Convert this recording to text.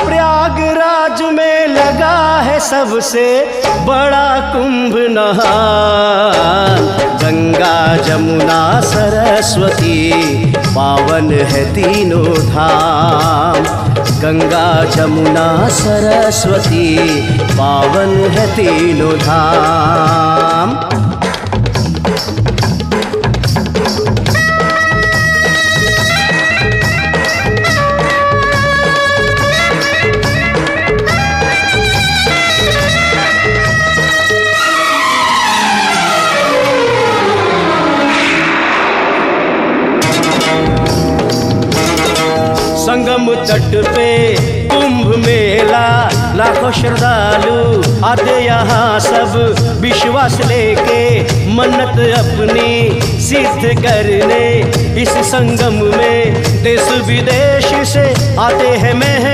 प्रयागराज में लगा है सबसे बड़ा कुंभ नहान। गंगा जमुना सरस्वती पावन है तीनों धाम। गंगा जमुना सरस्वती पावन है तीनों धाम। संगम तट पे कुंभ मेला, लाखों श्रद्धालु आते यहाँ सब विश्वास लेके मन्नत अपनी सिद्ध करने। इस संगम में देश विदेश से आते हैं मेहमान।